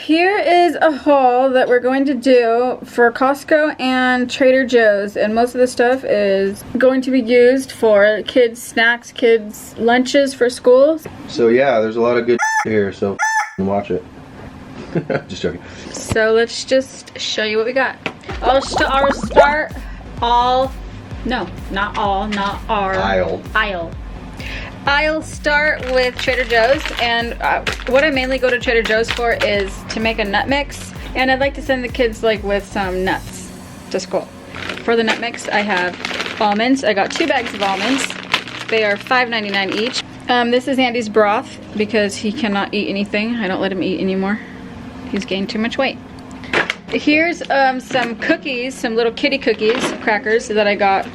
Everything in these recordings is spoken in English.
here is a haul that we're going to do for Costco and Trader Joe's, and most of the stuff is going to be used for kids' snacks, kids' lunches for school. So yeah, there's a lot of good here, so watch it. Just joking. So let's just show you what we got. I'll start all, no, not all, not our. Aisle. I'll start with Trader Joe's, and what I mainly go to Trader Joe's for is to make a nut mix, and I'd like to send the kids like with some nuts to school. For the nut mix, I have almonds. I got 2 bags of almonds. They are $5.99 each. This is Andy's broth because he cannot eat anything. I don't let him eat anymore. He's gained too much weight. Here's some cookies, some little kitty cookies, crackers that I got,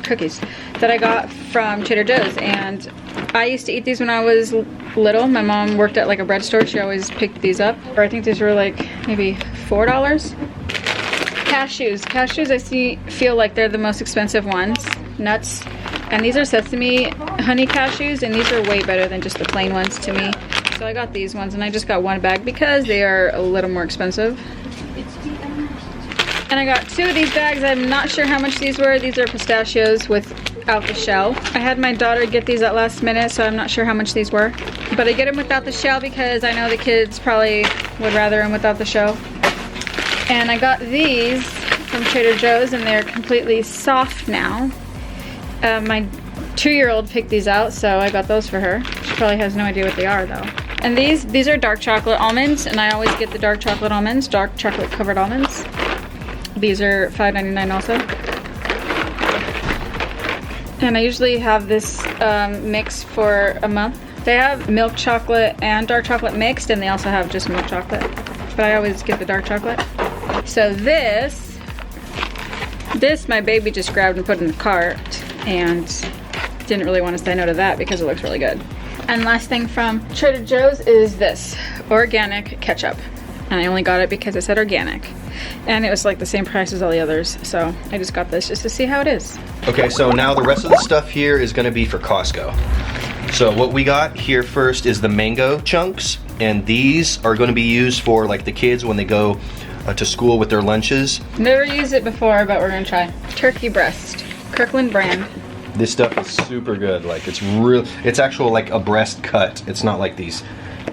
from Trader Joe's, and I used to eat these when I was little. My mom worked at like a bread store. She always picked these up. Or I think these were like maybe $4. Cashews I feel like they're the most expensive ones. Nuts. And these are sesame honey cashews, and these are way better than just the plain ones to me. So I got these ones, and I just got 1 bag because they are a little more expensive. And I got 2 of these bags. I'm not sure how much these were. These are pistachios without the shell. I had my daughter get these at last minute, so I'm not sure how much these were. But I get them without the shell because I know the kids probably would rather them without the shell. And I got these from Trader Joe's, and they're completely soft now. My 2-year-old picked these out, so I got those for her. She probably has no idea what they are though. And these are dark chocolate almonds, and I always get the dark chocolate almonds, dark chocolate covered almonds. These are $5.99 also. And I usually have this mix for a month. They have milk chocolate and dark chocolate mixed, and they also have just milk chocolate. But I always get the dark chocolate. So this my baby just grabbed and put in the cart, and didn't really want to say no to that because it looks really good. And last thing from Trader Joe's is this organic ketchup. And I only got it because it said organic. And it was like the same price as all the others. So I just got this just to see how it is. Okay, so now the rest of the stuff here is gonna be for Costco. So what we got here first is the mango chunks. And these are gonna be used for like the kids when they go to school with their lunches. Never used it before, but we're gonna try. Turkey breast, Kirkland brand. This stuff is super good. Like it's actual like a breast cut. It's not like these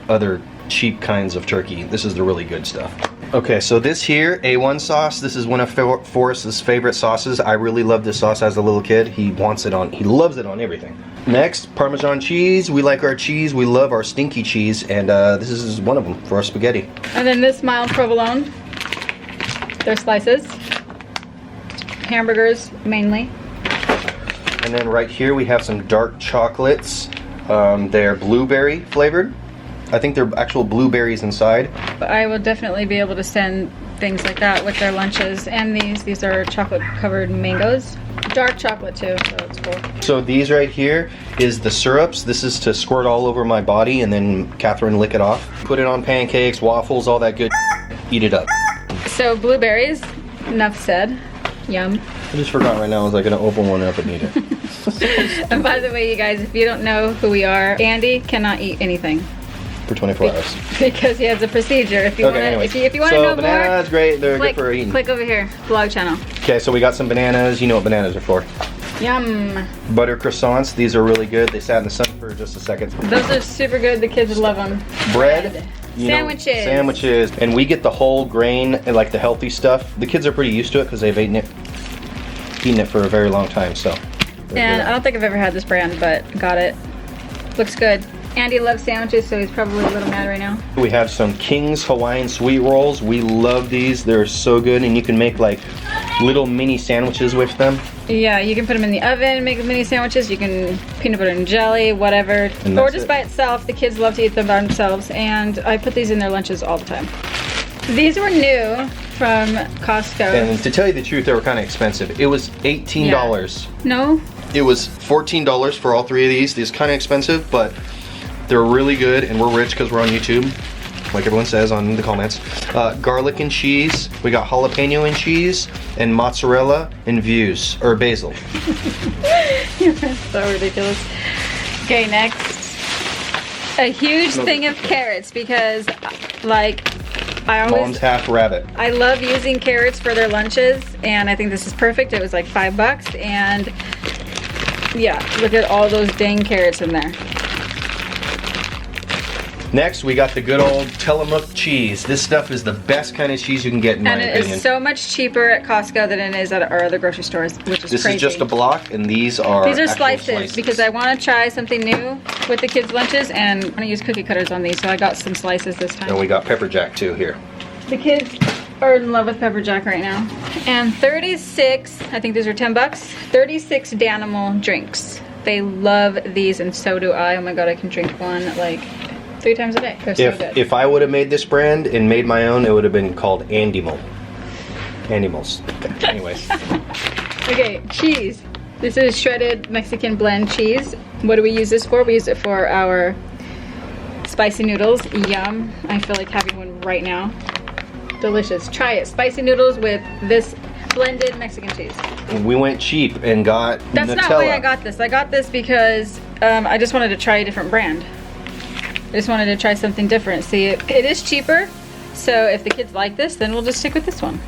other cheap kinds of turkey. This is the really good stuff. Okay, so this here, A1 sauce, this is one of Forrest's favorite sauces. I really love this sauce as a little kid. He loves it on everything. Next, Parmesan cheese. We like our cheese. We love our stinky cheese, and this is one of them for our spaghetti. And then this mild provolone. They're slices. Hamburgers, mainly. And then right here we have some dark chocolates. They're blueberry flavored. I think they're actual blueberries inside. But I will definitely be able to send things like that with their lunches. And these are chocolate covered mangoes. Dark chocolate too, so it's cool. So these right here is the syrups. This is to squirt all over my body and then Catherine lick it off. Put it on pancakes, waffles, all that good. Eat it up. So blueberries, enough said. Yum. I just forgot right now. I was like gonna open one up and eat it. And by the way, you guys, if you don't know who we are, Andy cannot eat anything. For 24 hours. Because he has a procedure. If you want to know more, bananas, great. They're good for eating. Click over here, vlog channel. Okay, so we got some bananas. You know what bananas are for. Yum. Butter croissants. These are really good. They sat in the sun for just a second. Those are super good. The kids love them. Bread. Sandwiches. And we get the whole grain and like the healthy stuff. The kids are pretty used to it because they've eaten it for a very long time. So. And I don't think I've ever had this brand, but got it. Looks good. Andy loves sandwiches, so he's probably a little mad right now. We have some King's Hawaiian sweet rolls. We love these. They're so good, and you can make like little mini sandwiches with them. Yeah, you can put them in the oven, make mini sandwiches. You can peanut butter and jelly, whatever. Or just by itself. The kids love to eat them by themselves, and I put these in their lunches all the time. These were new from Costco. And to tell you the truth, they were kind of expensive. It was $18. Yeah. No? It was $14 for all 3 of these. These kind of expensive, but they're really good, and we're rich because we're on YouTube, like everyone says on the comments. Garlic and cheese. We got jalapeno and cheese, and mozzarella and basil. You're so ridiculous. Okay, next. A huge thing of carrots because, like, Mom's half rabbit. I love using carrots for their lunches, and I think this is perfect. It was like $5, and yeah, look at all those dang carrots in there. Next, we got the good old Tillamook cheese. This stuff is the best kind of cheese you can get in my opinion. And it is so much cheaper at Costco than it is at our other grocery stores, which is crazy. This is just a block, and these are slices, because I want to try something new with the kids' lunches, and I'm going to use cookie cutters on these, so I got some slices this time. And we got pepper jack too here. The kids are in love with pepper jack right now. And 36, I think these are $10, 36 Danimal drinks. They love these, and so do I. Oh my god, I can drink one like 3 times a day. They're so good. If I would have made this brand and made my own, it would have been called Andimal. Animals. Okay, anyways. Okay, cheese. This is shredded Mexican blend cheese. What do we use this for? We use it for our spicy noodles. Yum. I feel like having one right now. Delicious. Try it. Spicy noodles with this blended Mexican cheese. We went cheap and got That's Nutella. not why I got this. I got this because I just wanted to try a different brand. I just wanted to try something different. See, it is cheaper, so if the kids like this, then we'll just stick with this one.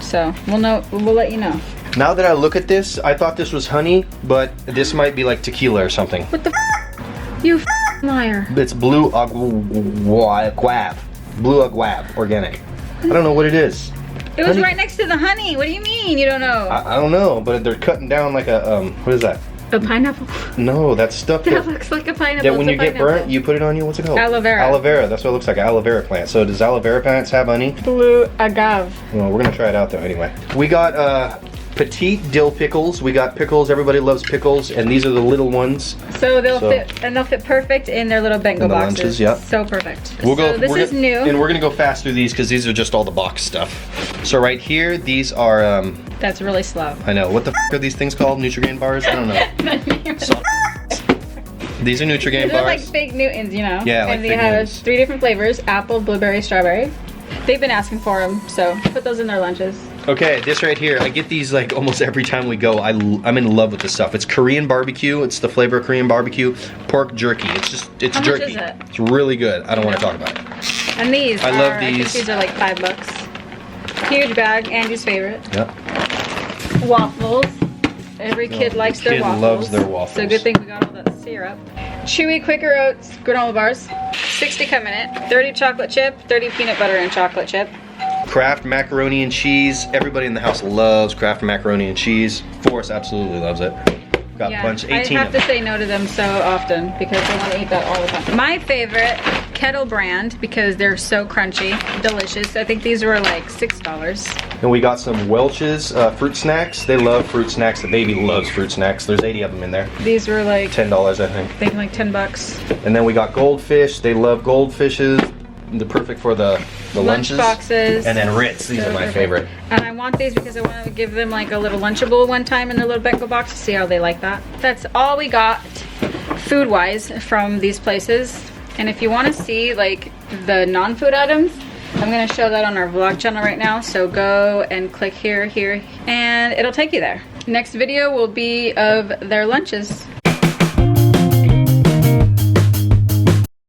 So we'll let you know. Now that I look at this, I thought this was honey, but this might be like tequila or something. What the f? You liar. It's blue agave. Blue agave, organic. I don't know what it is. It was right next to the honey. What do you mean you don't know? I don't know, but they're cutting down like a, what is that? A pineapple? No, that's stuff that looks like a pineapple. That when you get burnt, you put it on you. What's it called? Aloe vera. Aloe vera. That's what it looks like, an aloe vera plant. So does aloe vera plants have honey? Blue agave. Well, we're gonna try it out though anyway. We got petite dill pickles. We got pickles. Everybody loves pickles, and these are the little ones. So they'll fit perfect in their little Bengo boxes. Lunches, yeah. So perfect. This is new. And we're gonna go fast through these because these are just all the box stuff. So right here, these are That's really slow. I know. What the f are these things called? Nutrigrain bars? I don't know. These are Nutrigrain bars. They're like fake Newtons, you know? Yeah, like and they have 3 different flavors: apple, blueberry, strawberry. They've been asking for them, so put those in their lunches. Okay, this right here, I get these like almost every time we go. I'm in love with this stuff. It's Korean barbecue. It's the flavor of Korean barbecue. Pork jerky. It's How jerky. much is it? It's really good. I don't want to talk about it. And these I love I think these. these are like $5. Huge bag, Andy's favorite. Yep. Waffles. Every kid likes their waffles. Loves their waffles. So good thing we got all that syrup. Chewy Quaker Oats granola bars. 60 come in it. 30 chocolate chip, 30 peanut butter and chocolate chip. Kraft macaroni and cheese. Everybody in the house loves Kraft macaroni and cheese. Forrest absolutely loves it. Got a bunch, 18 I have to say no to them so often because I want to eat that all the time. My favorite, Kettle brand, because they're so crunchy, delicious. I think these were like $6. And we got some Welch's fruit snacks. They love fruit snacks. The baby loves fruit snacks. There's 80 of them in there. These were like $10, I think. I think like $10. And then we got goldfish. They love goldfishes. They're perfect for the lunches. Boxes. And then Ritz. These are my favorite. And I want these because I want to give them like a little Lunchable one time in their little Bengo box to see how they like that. That's all we got food-wise from these places. And if you want to see like the non-food items, I'm going to show that on our vlog channel right now. So go and click here, and it'll take you there. Next video will be of their lunches.